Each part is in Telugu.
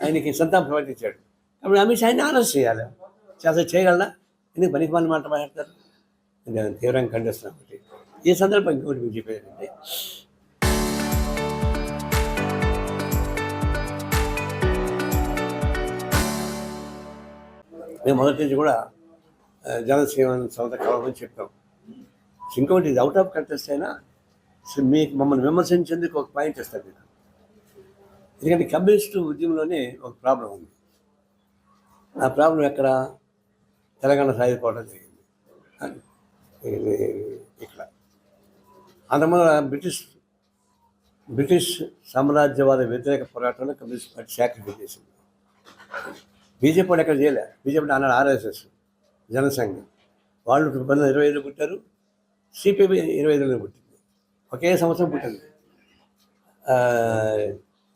ఆయనకి సంతాపం ప్రవర్తించాడు. అప్పుడు అమిత్ షాని అరెస్ట్ చేయాలి. అసలు చేయగలరా? ఎందుకు పనికి మన మాట మాట్లాడతారు? నేను తీవ్రంగా ఖండిస్తున్నాను. ఒకటి ఈ సందర్భం ఇంకోటి మీకు చెప్పేదంటే, మేము మొదటి నుంచి కూడా జనసేన సంస్థ కావాలని చెప్పాం. ఇంకోటి ఇది అవుట్ ఆఫ్ కంటెస్ట్ అయినా మీకు మమ్మల్ని విమర్శించేందుకు ఒక పాయింట్ ఇస్తారు మీరు. ఎందుకంటే కమ్యూనిస్టు ఉద్యమంలోనే ఒక ప్రాబ్లం ఉంది. ఆ ప్రాబ్లం ఎక్కడ? తెలంగాణ సాగిపోవడం జరిగింది ఇక్కడ. అంతకుముందు బ్రిటిష్ సామ్రాజ్యవాద వ్యతిరేక పోరాటంలో కమ్యూనిస్ట్ పార్టీ సాక్రిఫైస్ చేసింది. బీజేపీ వాడు ఎక్కడ చేయలే. బీజేపీ అన్నాడు ఆర్ఎస్ఎస్, జనసంఘం వాళ్ళు 1925లో పుట్టారు, సిపిఐ 25లో పుట్టింది, ఒకే సంవత్సరం పుట్టింది.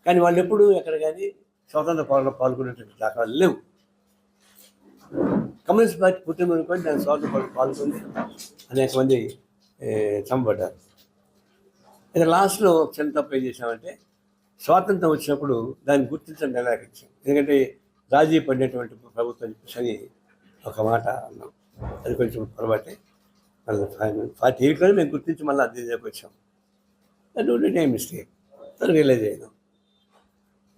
కానీ వాళ్ళు ఎప్పుడు ఎక్కడ కానీ స్వతంత్ర పోరాటంలో పాల్గొనేటువంటి దాఖలాలు లేవు. కమ్యూనిస్ట్ పార్టీ పుట్టిన అనుకోని దాని స్వాతంత్ర పోరాటం పాల్గొంది, అనేక మంది చంపబడ్డారు. అయితే లాస్ట్లో చిన్న తప్పు ఏం చేసామంటే, స్వాతంత్రం వచ్చినప్పుడు దాన్ని గుర్తించడం నిరాకరించాం. ఎందుకంటే రాజీ పడినటువంటి ప్రభుత్వం చెప్పేసి అని ఒక మాట అన్నాం. అది కొంచెం పొరపాటే. మళ్ళీ 48లోనే మేము గుర్తించి మళ్ళీ అద్దె దగ్గరకు వచ్చాం. అది మిస్టేక్, అది రియలైజ్ అయినాం.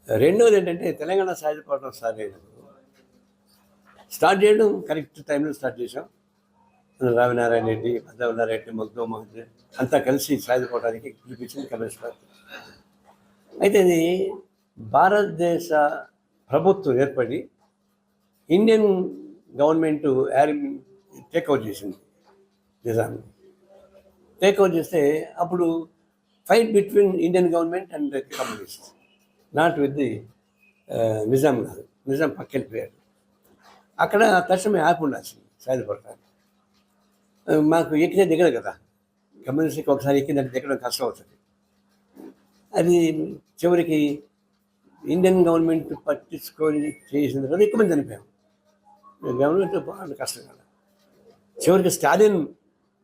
రెండవది ఏంటంటే, తెలంగాణ సాయుధ పోరాటం స్టార్ట్ చేయడం కరెక్ట్ టైంలో స్టార్ట్ చేసాం. రావినారాయణ రెడ్డి, పద్మనారాయణ రెడ్డి, మగ్దూమ్ మహమ్మద్ అంతా కలిసి సాయుధ పోరాటానికి పిలిపించింది కమ్యూనిస్ట్ పార్టీ. అయితే ఇది భారతదేశ ప్రభుత్వం ఏర్పడి ఇండియన్ గవర్నమెంట్ టేక్ఓవర్ చేసింది. నిజాన్ని టేక్ఓవర్ చేస్తే అప్పుడు fight between Indian government and communist, not with the Nizam కాదు. నిజాం పక్కెళ్ళిపోయాడు. అక్కడ తక్షణమే ఆపి ఉండాల్సింది సాయుధ పోరాటాన్ని. మాకు ఎక్కితే దిగదు కదా, కమ్యూనిస్ట్కి ఒకసారి ఎక్కిందంటే దిగడం కష్టం అవుతుంది. అది చివరికి ఇండియన్ గవర్నమెంట్ పట్టించుకొని చేసిన తర్వాత ఎక్కువ మంది చనిపోయాం. గవర్నమెంట్ బాగా కష్టం కదా. చివరికి Stalin,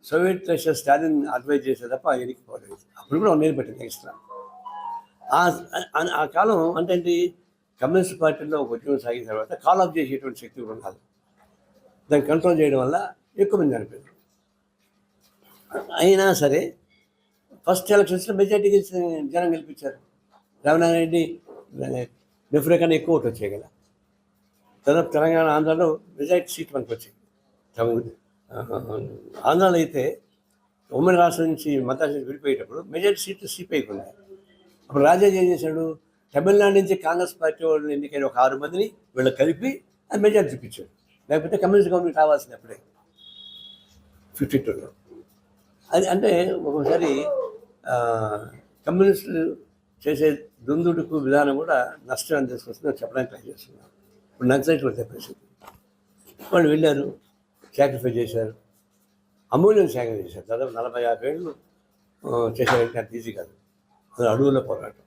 Soviet Russia Stalin advise చేసే తప్ప ఎరిగిపోలేదు. అప్పుడు కూడా నేను పెట్టింది ఎక్స్ట్రా. ఆ కాలం అంటే కమ్యూనిస్ట్ పార్టీలో ఒక ఉద్యమం సాగిన తర్వాత కాల్ ఆఫ్ చేసేటువంటి శక్తి కూడా ఉండాలి. దాన్ని కంట్రోల్ చేయడం వల్ల ఎక్కువ మంది చనిపోయారు. అయినా సరే ఫస్ట్ ఎలక్షన్స్లో మెజార్టీ జనం గెలిపించారు. రామనారాయణ రెడ్డి డెఫినెట్ కన్నా ఎక్కువ ఓటు వచ్చాయి కదా. తర్వాత తెలంగాణ, ఆంధ్రాలో మెజార్టీ సీట్ మనకు వచ్చాయి. ఆంధ్రాలో అయితే ఉమ్మడి రాష్ట్రం నుంచి మద్రాసు విడిపోయేటప్పుడు మెజార్టీ సీట్లు సిపిఐకి ఉన్నాయి. అప్పుడు రాజాజీ ఏం చేశాడు? తమిళనాడు నుంచి కాంగ్రెస్ పార్టీ వాళ్ళు ఎన్నికైన ఒక 6 మందిని వీళ్ళు కలిపి అది మెజార్టీ చూపించాడు. లేకపోతే కమ్యూనిస్ట్ గవర్నమెంట్ రావాల్సింది అప్పుడే 52లో. అది అంటే ఒక్కోసారి కమ్యూనిస్టులు చేసే దుందుడుకు విధానం కూడా నష్టాన్ని తీసుకొస్తుందని చెప్పడానికి ట్రై చేస్తున్నారు. ఇప్పుడు నక్సలైట్ కూడా చెప్పేసి వాళ్ళు వెళ్ళారు, సాక్రిఫైస్ చేశారు, అమూల్యం సాక్రిఫైస్ చేశారు. దాదాపు 40-50 ఏళ్ళు చేశారంటే అంత ఈజీ కాదు. అది అడవుల పోరాటం.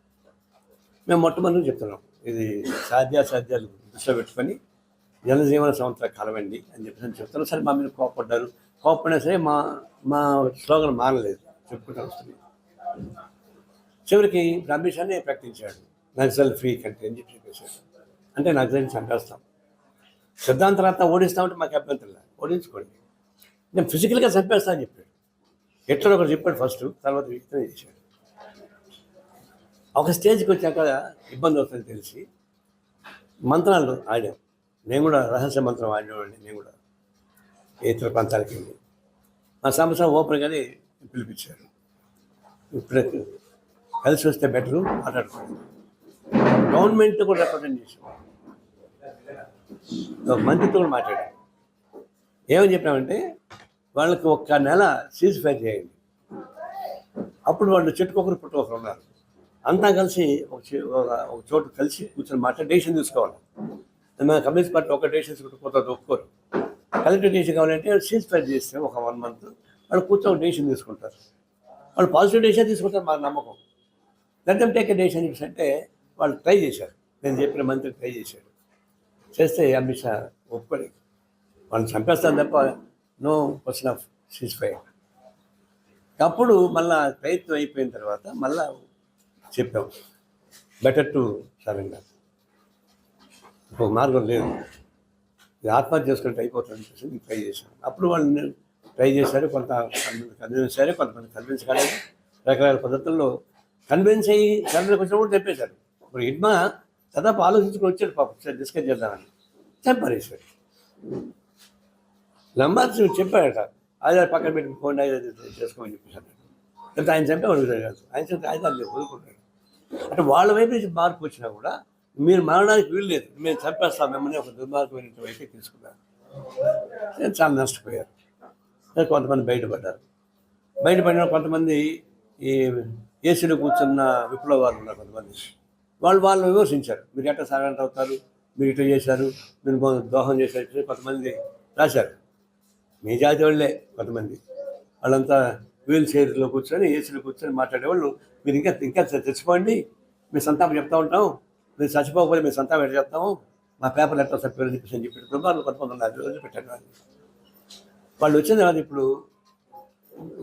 మేము మొట్టమొదటి చెప్తున్నాం, ఇది సాధ్యాసాధ్యాలు దృష్టిలో పెట్టుకొని జనజీవన సంవత్సర కాలం అండి అని చెప్పేసి చెప్తున్నాం. సరే మా మీద కోపడ్డారు, కోపడినా సరే మా స్లోగన్ మారలేదు, చెప్పుకుంటూ వస్తుంది. చివరికి బ్రహ్మేశాన్ని ప్రకటించాడు, నక్సల్ ఫ్రీ కంట్రీ అని చెప్పేశాడు. అంటే నక్సల్ని చంపేస్తాం, సిద్ధాంతాలంతా ఓడిస్తామంటే మాకు అభ్యంతరం లేదు, ఓడించుకోండి, నేను ఫిజికల్గా చంపేస్తా అని చెప్పాడు. ఎట్లా ఒకటి చెప్పాడు ఫస్ట్, తర్వాత వ్యక్తం చేశాడు. ఒక స్టేజ్కి వచ్చాక ఇబ్బంది అవుతుందని తెలిసి మంత్రాలు ఆడాం. నేను కూడా రహస్య మంత్రం ఆడేవాడిని. నేను కూడా ఇతర ప్రాంతాలకి వెళ్ళి మా సంవత్సరం ఓపెన్గానే పిలిపించారు. ఇప్పుడు కలిసి వస్తే బెటరు మాట్లాడుకోండి. గవర్నమెంట్ కూడా రిప్రజెంట్ చేసాం, ఒక మంత్రితో కూడా మాట్లాడాం. ఏమని చెప్పామంటే, వాళ్ళకి 1 నెల సీజ్ ఫైర్ చేయండి, అప్పుడు వాళ్ళు చెట్టుకొకరు పుట్టుకొకరు ఉన్నారు, అంతా కలిసి ఒక చోటు కలిసి కూర్చొని మాట్లాడి డెసిషన్ తీసుకోవాలి. మన కమ్యూనిస్ట్ పార్టీ ఒక డెసిషన్ తీసుకుంటూ ఒప్పుకోరు. కలెక్టివ్ డెసిషన్ కావాలంటే సీజ్ ఫైర్ చేస్తే ఒక 1 మంత్ వాళ్ళు కూర్చొని డెసిషన్ తీసుకుంటారు. వాళ్ళు పాజిటివ్ డెసిషన్ తీసుకుంటారు, మా నమ్మకం. Let them take a decision అంటే వాళ్ళు ట్రై చేశారు. నేను చెప్పిన మంత్రి ట్రై చేశాడు. చేస్తే అమిత్ షా ఒప్పుకొని వాళ్ళని చంపేస్తాను తప్ప no question of ceasefire. అప్పుడు మళ్ళా ప్రయత్నం అయిపోయిన తర్వాత మళ్ళా చెప్పాం, బెటర్ టు సరెండర్. ఒక మార్గం లేదు, ఇది ఆత్మహత్య చేసుకుంటే అయిపోతుంది అనిపిస్తుంది. నేను ట్రై చేశాను. అప్పుడు వాళ్ళు ట్రై చేశారు, కొంత కన్విన్స్ అయ్యారు, కొంతమంది కన్విన్స్ కాలేదు. రకరకాల పద్ధతుల్లో కన్విన్స్ అయ్యి సరైన కొంచెం కూడా తెప్పేశారు. ఇప్పుడు హిడ్మా దాదాపు ఆలోచించుకుని వచ్చాడు పాపం, డిస్కస్ చేద్దామని చంపరేశాడు. లంబార్స్ చెప్పాడట, ఆధార్ పక్కన పెట్టి ఫోన్ చేసుకోమని చెప్పేసాను. లేకపోతే ఆయన చంపే అడుగుతాడు కాదు, ఆయన చంపే ఆయుధాలు లేవు, వదులుకుంటాడు. అంటే వాళ్ళ వైపు నుంచి మార్పు వచ్చినా కూడా మీరు మారడానికి వీలు లేదు, మేము చంపేస్తాం మిమ్మల్ని ఒక దుర్మార్గమైన వైపు తీసుకున్నారు. చాలా నష్టపోయారు. కొంతమంది బయటపడిన కొంతమంది ఈ ఏసీలో కూర్చున్న విప్లవాలు ఉన్నారు. కొంతమంది వాళ్ళు విమర్శించారు, మీరు ఎట్లా సాగంట అవుతారు, మీరు ఇట్లా చేశారు, మీరు దోహం చేశారు. కొంతమంది రాశారు, మీ జాతి వాళ్ళే కొంతమంది, వాళ్ళంతా వీల్ చైర్లో కూర్చొని ఏసీలో కూర్చొని మాట్లాడేవాళ్ళు. మీరు ఇంకా తెచ్చిపోండి, మీ సంతాపం చెప్తా ఉంటాం, మీరు చచ్చిపోకపోతే మీ సంతాపం ఎట్లా చెప్తాము, మా పేపర్లు ఎట్లా చెప్పారు అని చెప్పి దుర్మార్లు కొంతమంది ఉన్నారు. రోజు పెట్టారు వాళ్ళు వచ్చిన తర్వాత ఇప్పుడు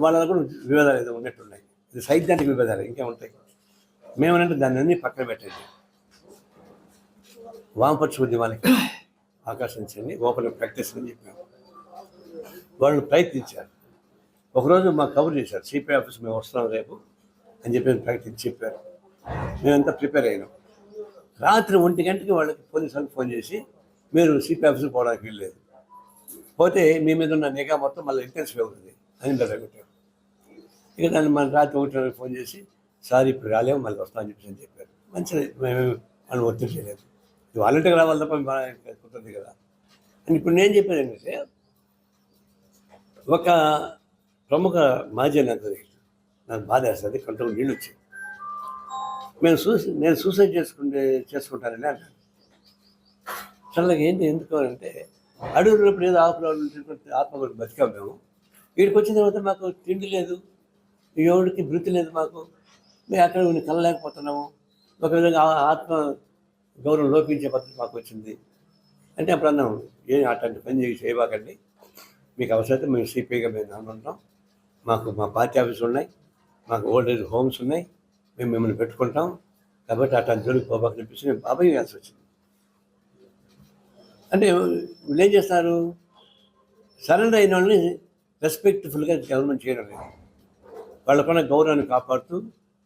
వాళ్ళ కూడా విభేదాలు ఏదో ఉన్నట్టున్నాయి. ఇది సైద్ధాంతిక విభేదాలు ఇంకా ఉంటాయి. మేమనంటే దాన్ని అన్ని పక్కన పెట్టండి, వామపక్ష ఉద్యమానికి ఆకర్షించండి, ఓపెన్ ప్రాక్టీస్ అని చెప్పాము. వాళ్ళు ప్రయత్నించారు. ఒకరోజు మాకు కవర్ చేశారు, సిపిఐ ఆఫీస్ మేము వస్తున్నాం రేపు అని చెప్పి ప్రకటించి చెప్పారు. మేమంతా ప్రిపేర్ అయినాం. రాత్రి 1 గంటకి వాళ్ళకి పోలీసు వాళ్ళకి ఫోన్ చేసి, మీరు సిపిఐ ఆఫీస్కి పోవడానికి వీల్లేదు, పోతే మీ మీద ఉన్న నిఘా మొత్తం మళ్ళీ ఇంటెన్సివ్ అవుతుంది అని బెదరగొట్టారు. ఇక దాన్ని మన రాత్రి 1 గంటకి ఫోన్ చేసి, సార్ ఇప్పుడు రాలేము, మళ్ళీ వస్తామని చెప్పేసి చెప్పారు. మంచిది, మేము వాళ్ళు ఒత్తిడి చేయలేదు, వాలంటీర్గా రావాలి తప్ప కుదరదు కదా అని. ఇప్పుడు నేను చెప్పేది ఏంటంటే, ఒక ప్రముఖ మాజీ నేత నాకు బాధ వేస్తుంది, కంట్రోల్ నీళ్ళు వచ్చి నేను సూసైడ్ చేసుకుంటానని అన్నాను. చల్లగా ఏంటి ఎందుకు అంటే, అడుగున్నప్పుడు ఏదో ఆత్మ కొరకు బతికాం మేము, వీడికి వచ్చిన తర్వాత మాకు తిండి లేదు, ఎవరికి వృత్తి లేదు, మేము అక్కడ కలలేకపోతున్నాము, ఒక విధంగా ఆత్మ గౌరవం లోపించే పద్ధతి మాకు వచ్చింది అంటే, అప్పుడు అన్నాము, ఏం అట్లాంటి పని చేయబాకండి, మీకు అవసరమైతే మేము సిపిఐగా మేము అనుకుంటాం, మా పార్టీ ఆఫీసులు ఉన్నాయి, మాకు ఓల్డ్ ఏజ్ హోమ్స్ ఉన్నాయి, మేము మిమ్మల్ని పెట్టుకుంటాం, కాబట్టి అట్లాంటి జోలికి పోబాక చెప్పేసి మేము బాబాయ్ వేయాల్సి వచ్చింది. అంటే వీళ్ళు ఏం చేస్తారు, సరెండర్ అయిన వాళ్ళని రెస్పెక్ట్ఫుల్గా గవర్నమెంట్ చేయడం లేదు, వాళ్ళకున్న గౌరవాన్ని కాపాడుతూ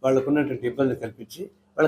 వాళ్ళకున్నటువంటి ఇబ్బంది కల్పించి